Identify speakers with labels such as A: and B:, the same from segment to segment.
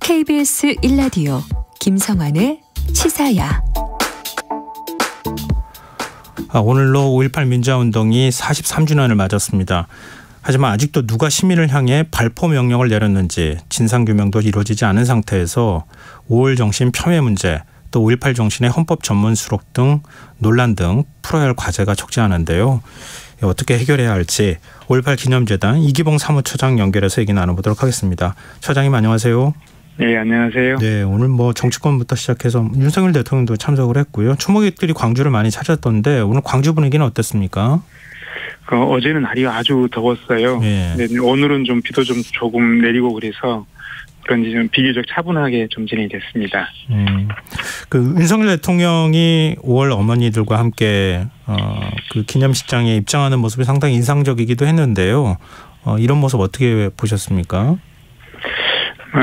A: KBS 1라디오 김성환의 시사야.
B: 오늘로 5.18 민주화운동이 43주년을 맞았습니다. 하지만 아직도 누가 시민을 향해 발포 명령을 내렸는지 진상규명도 이루어지지 않은 상태에서 5월 정신 폄훼 문제, 또 5.18 정신의 헌법 전문 수록 등 논란 등 풀어야 할 과제가 적지 않은데요. 어떻게 해결해야 할지 5.18 기념재단 이기봉 사무처장 연결해서 얘기 나눠보도록 하겠습니다. 처장님 안녕하세요.
C: 네, 안녕하세요.
B: 네, 오늘 정치권부터 시작해서 윤석열 대통령도 참석을 했고요. 추모객들이 광주를 많이 찾았던데 오늘 광주 분위기는 어땠습니까?
C: 어제는 날이 아주 더웠어요.
B: 네.
C: 네, 오늘은 좀 비도 좀 조금 내리고 그래서 그런지 좀 비교적 차분하게 좀 진행이 됐습니다.
B: 윤석열 대통령이 5월 어머니들과 함께 그 기념식장에 입장하는 모습이 상당히 인상적이기도 했는데요. 이런 모습 어떻게 보셨습니까?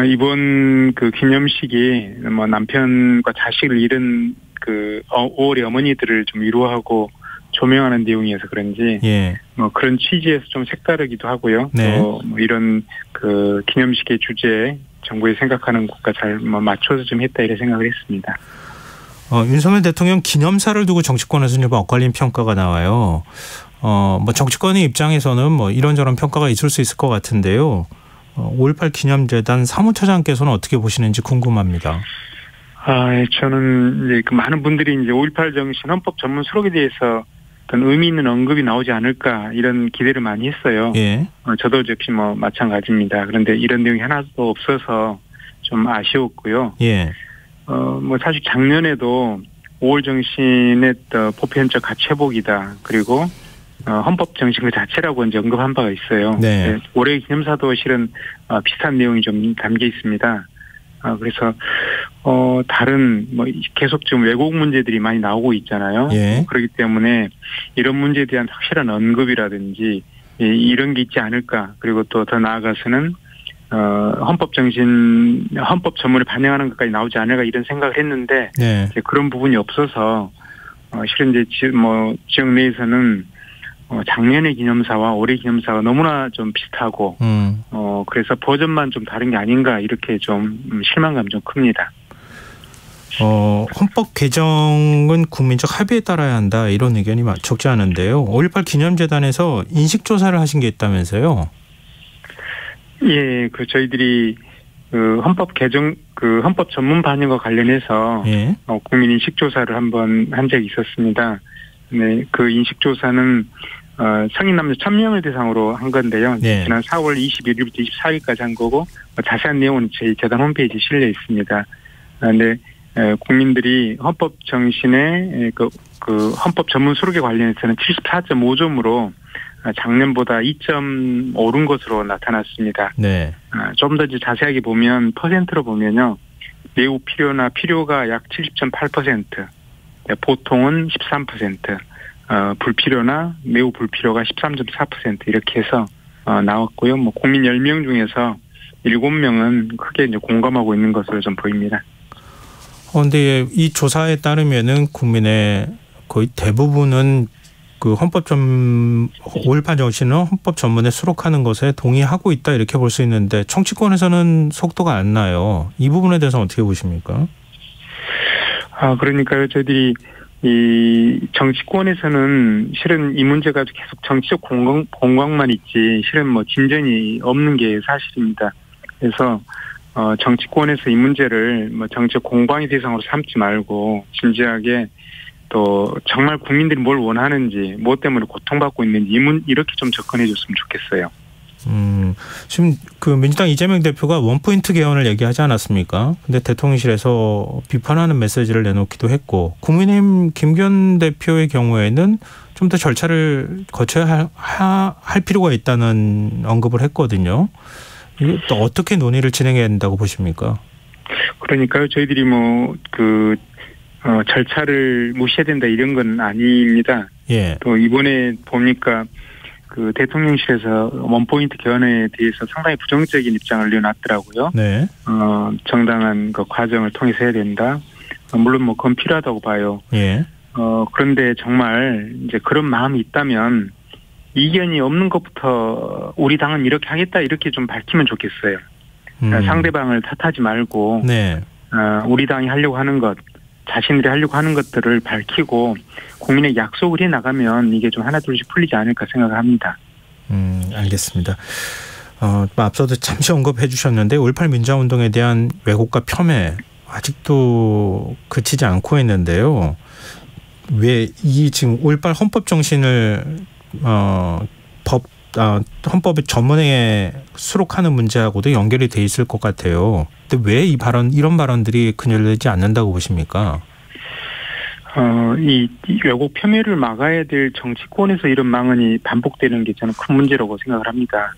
C: 이번 그 기념식이 남편과 자식을 잃은 5월의 어머니들을 좀 위로하고 조명하는 내용이어서 그런지 그런 취지에서 좀 색다르기도 하고요.
B: 네.
C: 또 이런 그 기념식의 주제에 정부의 생각하는 것과 잘 맞춰서 좀 했다 이런 생각을 했습니다.
B: 윤석열 대통령 기념사를 두고 정치권에서는 좀 엇갈린 평가가 나와요. 정치권의 입장에서는 이런저런 평가가 있을 수 있을 것 같은데요. 5.18 기념재단 사무처장께서는 어떻게 보시는지 궁금합니다.
C: 저는 이제 많은 분들이 이제 5.18 정신 헌법 전문 수록에 대해서 어떤 의미 있는 언급이 나오지 않을까 이런 기대를 많이 했어요.
B: 예.
C: 저도 역시 마찬가지입니다. 그런데 이런 내용이 하나도 없어서 좀 아쉬웠고요.
B: 예.
C: 사실 작년에도 5월 정신의 보편적 가치 회복이다. 그리고 헌법 정신 그 자체라고 이제 언급한 바가 있어요.
B: 네.
C: 올해 기념사도 실은 비슷한 내용이 좀 담겨 있습니다. 그래서 다른 계속 지금 왜곡 문제들이 많이 나오고 있잖아요.
B: 예.
C: 그렇기 때문에 이런 문제에 대한 확실한 언급이라든지 이런 게 있지 않을까. 그리고 또 더 나아가서는 헌법 정신, 헌법 전문을 반영하는 것까지 나오지 않을까 이런 생각을 했는데
B: 네.
C: 그런 부분이 없어서 실은 이제 지역 내에서는 작년의 기념사와 올해 기념사가 너무나 좀 비슷하고 그래서 버전만 좀 다른 게 아닌가 이렇게 좀 실망감 좀 큽니다.
B: 헌법 개정은 국민적 합의에 따라야 한다 이런 의견이 적지 않은데요. 5.18 기념재단에서 인식조사를 하신 게 있다면서요?
C: 예, 저희들이 헌법 개정 헌법 전문 반영과 관련해서
B: 예.
C: 국민 인식조사를 한번 한 적이 있었습니다. 네, 그 인식조사는 성인 남녀 1,000명을 대상으로 한 건데요.
B: 네.
C: 지난 4월 21일부터 24일까지 한 거고 자세한 내용은 저희 재단 홈페이지에 실려 있습니다. 그런데 국민들이 헌법 정신의 그 헌법 전문 수록에 관련해서는 74.5점으로 작년보다 2점 오른 것으로 나타났습니다.
B: 네.
C: 좀 더 자세하게 보면 퍼센트로 보면요. 매우 필요나 필요가 약 70.8%, 보통은 13%, 불필요나 매우 불필요가 13.4% 이렇게 해서 나왔고요. 국민 10명 중에서 7명은 크게 이제 공감하고 있는 것으로 좀 보입니다.
B: 그런데 이 조사에 따르면은 국민의 거의 대부분은 그 5.18 정신은 헌법 전문에 수록하는 것에 동의하고 있다 이렇게 볼 수 있는데 정치권에서는 속도가 안 나요. 이 부분에 대해서 어떻게 보십니까?
C: 그러니까요. 저희들이 이 정치권에서는 실은 이 문제가 계속 정치적 공방만 있지 실은 진전이 없는 게 사실입니다. 그래서 정치권에서 이 문제를 정치적 공방의 대상으로 삼지 말고 진지하게 또 정말 국민들이 뭘 원하는지 무엇 때문에 고통받고 있는지 이렇게 좀 접근해 줬으면 좋겠어요.
B: 지금 민주당 이재명 대표가 원포인트 개헌을 얘기하지 않았습니까? 근데 대통령실에서 비판하는 메시지를 내놓기도 했고 국민의힘 김기현 대표의 경우에는 좀 더 절차를 거쳐야 할 필요가 있다는 언급을 했거든요. 이거 또 어떻게 논의를 진행해야 된다고 보십니까?
C: 그러니까요. 저희들이 절차를 무시해야 된다 이런 건 아닙니다.
B: 예.
C: 또 이번에 보니까 대통령실에서 원포인트 개헌에 대해서 상당히 부정적인 입장을 내놨더라고요.
B: 네.
C: 정당한 과정을 통해서 해야 된다. 물론 그건 필요하다고 봐요.
B: 예.
C: 그런데 정말 이제 그런 마음이 있다면 이견이 없는 것부터 우리 당은 이렇게 하겠다 이렇게 좀 밝히면 좋겠어요. 상대방을 탓하지 말고
B: 네.
C: 우리 당이 하려고 하는 것, 자신들이 하려고 하는 것들을 밝히고 국민에게 약속을 해 나가면 이게 좀 하나둘씩 풀리지 않을까 생각을 합니다.
B: 알겠습니다. 앞서도 잠시 언급해 주셨는데 5.18 민주화운동에 대한 왜곡과 폄훼 아직도 그치지 않고 있는데요. 왜 이 지금 5.18 헌법 정신을 헌법의 전문에 수록하는 문제하고도 연결이 돼 있을 것 같아요. 근데 왜 이런 발언들이 그늘되지 않는다고 보십니까?
C: 이 왜곡 폄훼를 막아야 될 정치권에서 이런 망언이 반복되는 게 저는 큰 문제라고 생각을 합니다.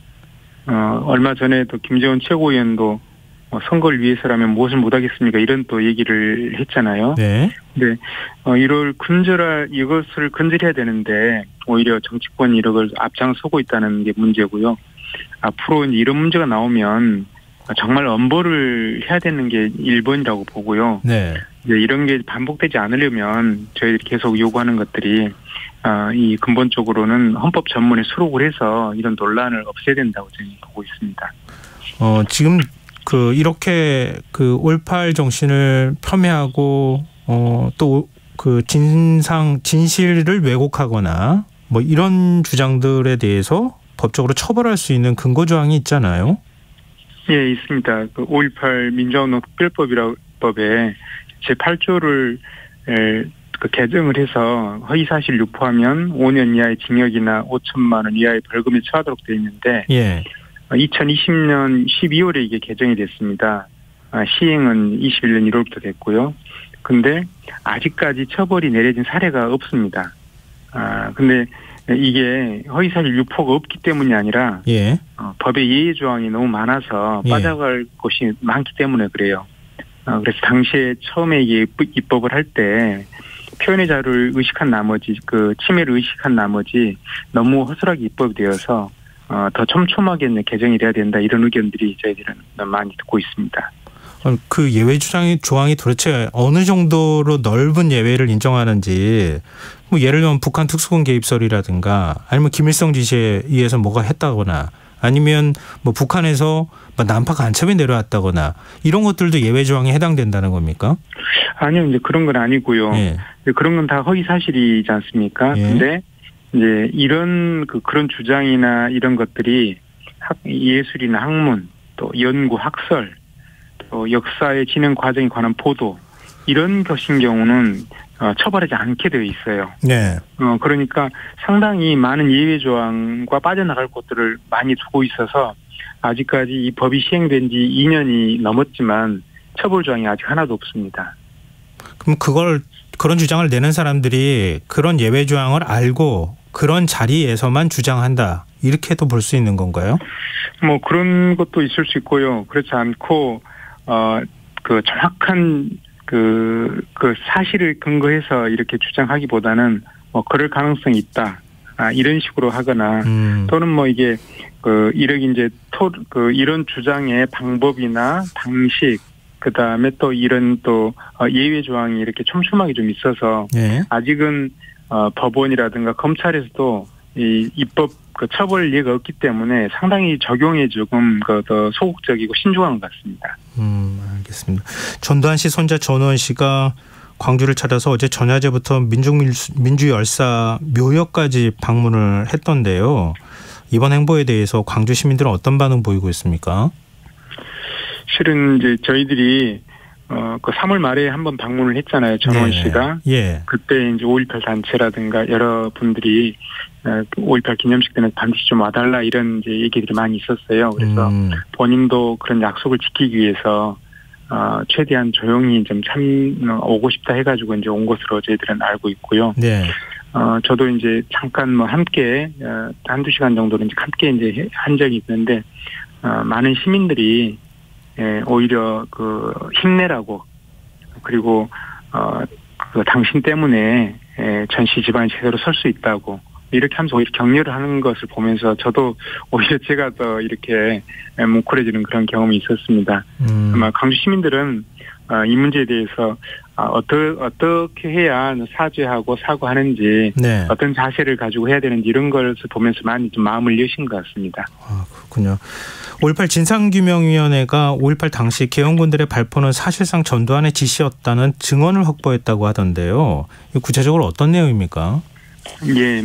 C: 얼마 전에도 김재원 최고위원도 선거를 위해서라면 무엇을 못하겠습니까? 이런 또 얘기를 했잖아요.
B: 네.
C: 근데 이것을 근절해야 되는데 오히려 정치권이 이걸 앞장서고 있다는 게 문제고요. 앞으로 이제 이런 문제가 나오면 정말 엄벌을 해야 되는 게 1번이라고 보고요.
B: 네.
C: 이제 이런 게 반복되지 않으려면 저희들이 계속 요구하는 것들이 이 근본적으로는 헌법 전문에 수록을 해서 이런 논란을 없애야 된다고 저는 보고 있습니다.
B: 지금 이렇게 5.18 정신을 폄훼하고 또 진실을 왜곡하거나 뭐 이런 주장들에 대해서 법적으로 처벌할 수 있는 근거 조항이 있잖아요.
C: 예, 있습니다. 5.18 민주화운동 특별법에 제8조를 개정을 해서 허위사실 유포하면 5년 이하의 징역이나 5천만 원 이하의 벌금에 처하도록 되어 있는데
B: 예.
C: 2020년 12월에 이게 개정이 됐습니다. 시행은 21년 1월부터 됐고요. 근데 아직까지 처벌이 내려진 사례가 없습니다. 근데 이게 허위사실 유포가 없기 때문이 아니라
B: 예.
C: 법의 예외 조항이 너무 많아서 빠져갈 곳이 많기 때문에 그래요. 그래서 당시에 처음에 이게 입법을 할 때 표현의 자유를 의식한 나머지 침해를 의식한 나머지 너무 허술하게 입법이 되어서 더 촘촘하게 개정이 돼야 된다 이런 의견들이 저희들은 많이 듣고 있습니다.
B: 그 예외 조항이 도대체 어느 정도로 넓은 예외를 인정하는지 뭐 예를 들면 북한 특수군 개입설이라든가 아니면 김일성 지시에 의해서 뭐가 했다거나 아니면 뭐 북한에서 난파 간첩이 내려왔다거나 이런 것들도 예외 조항에 해당된다는 겁니까?
C: 아니요, 이제 그런 건 아니고요.
B: 예.
C: 그런 건 다 허위 사실이지 않습니까?
B: 예.
C: 근데 이제 이런 그런 주장이나 이런 것들이 예술이나 학문 또 연구 학설 또 역사의 진행 과정에 관한 보도 이런 것인 경우는 처벌하지 않게 되어 있어요.
B: 네.
C: 그러니까 상당히 많은 예외 조항과 빠져나갈 곳들을 많이 두고 있어서 아직까지 이 법이 시행된 지 2년이 넘었지만 처벌 조항이 아직 하나도 없습니다.
B: 그럼 그런 주장을 내는 사람들이 그런 예외 조항을 알고 그런 자리에서만 주장한다 이렇게도 볼 수 있는 건가요?
C: 뭐 그런 것도 있을 수 있고요. 그렇지 않고 정확한 그 사실을 근거해서 이렇게 주장하기보다는 뭐 그럴 가능성이 있다. 이런 식으로 하거나 또는 뭐 이게 이렇게 이제 이런 주장의 방법이나 방식 그다음에 또 이런 또 예외 조항이 이렇게 촘촘하게 좀 있어서
B: 네.
C: 아직은 법원이라든가 검찰에서도 이 입법 처벌 예가 없기 때문에 상당히 적용에 조금 더 소극적이고 신중한 것 같습니다.
B: 알겠습니다. 전두환 씨 손자 전우원 씨가 광주를 찾아서 어제 전야제부터 민주열사 묘역까지 방문을 했던데요. 이번 행보에 대해서 광주 시민들은 어떤 반응 보이고 있습니까?
C: 실은 이제 저희들이 3월 말에 한번 방문을 했잖아요. 전우원 씨가.
B: 예.
C: 그때 이제 5.18 단체라든가 여러 분들이 5.18 기념식 때는 반드시 좀 와달라 이런 이제 얘기들이 많이 있었어요. 그래서 본인도 그런 약속을 지키기 위해서 최대한 조용히 좀 오고 싶다 해가지고 이제 온 것으로 저희들은 알고 있고요.
B: 네.
C: 저도 이제 잠깐 함께 한두 시간 정도는 이제 함께 이제 한 적이 있는데 많은 시민들이 오히려 힘내라고 그리고 당신 때문에 전시 집안이 제대로 설 수 있다고 이렇게 하면서 오히려 격려를 하는 것을 보면서 저도 오히려 제가 더 이렇게 뭉클해지는 그런 경험이 있었습니다. 아마 광주 시민들은 이 문제에 대해서 어떻게 해야 사죄하고 사과하는지
B: 네.
C: 어떤 자세를 가지고 해야 되는지 이런 것을 보면서 많이 좀 마음을 여신 것 같습니다.
B: 그렇군요. 5.18 진상규명위원회가 5.18 당시 계엄군들의 발포는 사실상 전두환의 지시였다는 증언을 확보했다고 하던데요. 구체적으로 어떤 내용입니까?
C: 예,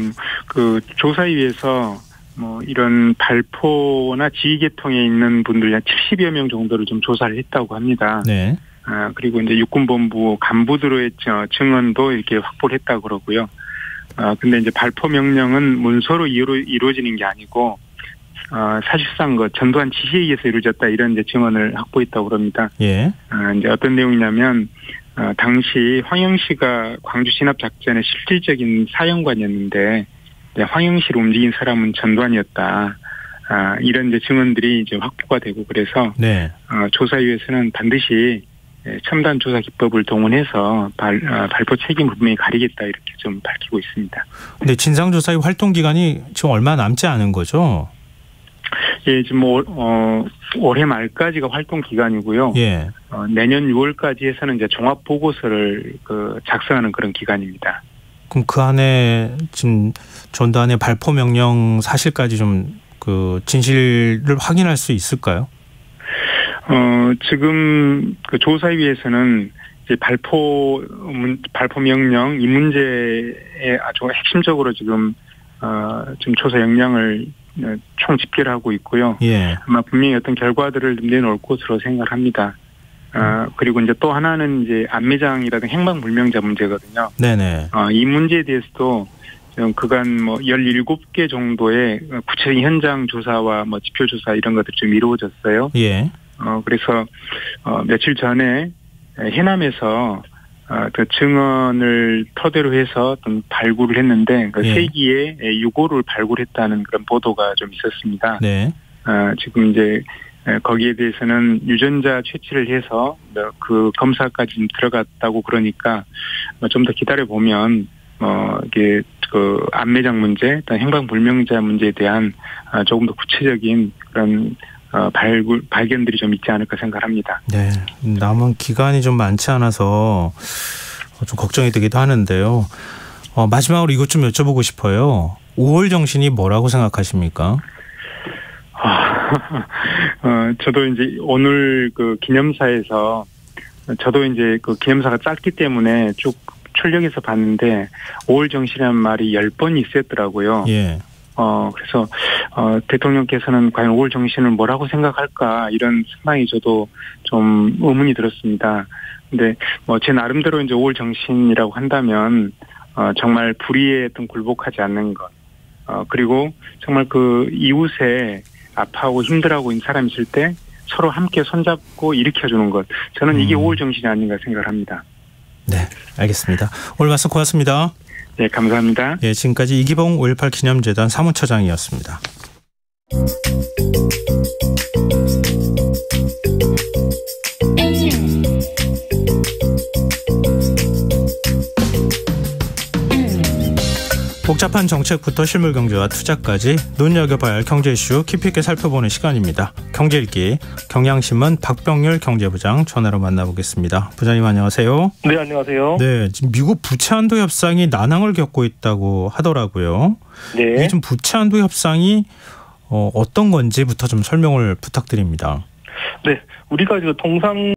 C: 그 조사위에서 이런 발포나 지휘계통에 있는 분들 한 70여 명 정도를 좀 조사를 했다고 합니다.
B: 네.
C: 그리고 이제 육군본부 간부들의 증언도 이렇게 확보를 했다고 그러고요. 근데 이제 발포 명령은 문서로 이루어지는 게 아니고, 사실상 전두환 지시에 의해서 이루어졌다 이런 이제 증언을 확보했다고 그럽니다.
B: 예.
C: 이제 어떤 내용이냐면, 당시 황영 씨가 광주 진압 작전의 실질적인 사령관이었는데, 황영 씨를 움직인 사람은 전두환이었다. 이런 이제 증언들이 이제 확보가 되고 그래서,
B: 네.
C: 조사위에서는 반드시 첨단 조사 기법을 동원해서 발포 책임을 분명히 가리겠다 이렇게 좀 밝히고 있습니다.
B: 근데 진상조사의 활동 기간이 지금 얼마 남지 않은 거죠?
C: 예, 지금 올해 말까지가 활동 기간이고요.
B: 예.
C: 내년 6월까지 해서는 이제 종합 보고서를 작성하는 그런 기간입니다.
B: 그럼 그 안에 지금 전두환의 발포 명령 사실까지 좀 진실을 확인할 수 있을까요? 지금 그 조사위에서는 이제 발포 명령 이 문제에 아주 핵심적으로 지금 조사 역량을 총 집계를 하고 있고요. 예.
C: 아마 분명히 어떤 결과들을 내놓을 것으로 생각합니다. 그리고 이제 또 하나는 이제 안매장이라든가 행방불명자 문제거든요.
B: 네네.
C: 이 문제에 대해서도 그간 17개 정도의 구체적인 현장 조사와 지표 조사 이런 것들이 좀 이루어졌어요.
B: 예.
C: 그래서 며칠 전에 해남에서 그 증언을 토대로 해서 좀 발굴을 했는데 그
B: 예.
C: 3기의 유고를 발굴했다는 그런 보도가 좀 있었습니다.
B: 네.
C: 지금 이제 거기에 대해서는 유전자 채취를 해서 그 검사까지 들어갔다고 그러니까 좀 더 기다려 보면 이게 그 안매장 문제, 또 행방불명자 문제에 대한 조금 더 구체적인 그런 발견들이 좀 있지 않을까 생각합니다.
B: 네, 남은 기간이 좀 많지 않아서 좀 걱정이 되기도 하는데요. 마지막으로 이것 좀 여쭤보고 싶어요. 5월 정신이 뭐라고 생각하십니까?
C: 저도 이제 오늘 그 기념사에서 저도 이제 그 기념사가 짧기 때문에 쭉 출력해서 봤는데 5월 정신이라는 말이 10번이 있었더라고요.
B: 예.
C: 그래서 대통령께서는 과연 5월 정신을 뭐라고 생각할까 이런 상당히 저도 좀 의문이 들었습니다. 근데 제 나름대로 이제 5월 정신이라고 한다면 정말 불의에 굴복하지 않는 것, 그리고 정말 그 이웃에 아파하고 힘들어하고 있는 사람이 있을 때 서로 함께 손잡고 일으켜주는 것, 저는 이게 5월 정신이 아닌가 생각을 합니다.
B: 네, 알겠습니다. 오늘 말씀 고맙습니다.
C: 네, 감사합니다.
B: 예, 지금까지 이기봉 5.18 기념재단 사무처장이었습니다. 복잡한 정책부터 실물 경제와 투자까지 눈여겨봐야 할 경제 이슈 깊이 있게 살펴보는 시간입니다. 경제읽기 경향신문 박병률 경제부장 전화로 만나보겠습니다. 부장님 안녕하세요.
D: 네, 안녕하세요.
B: 네, 지금 미국 부채 한도 협상이 난항을 겪고 있다고 하더라고요.
D: 네.
B: 이게 좀 부채 한도 협상이 어떤 건지부터 좀 설명을 부탁드립니다.
D: 네, 우리가 통상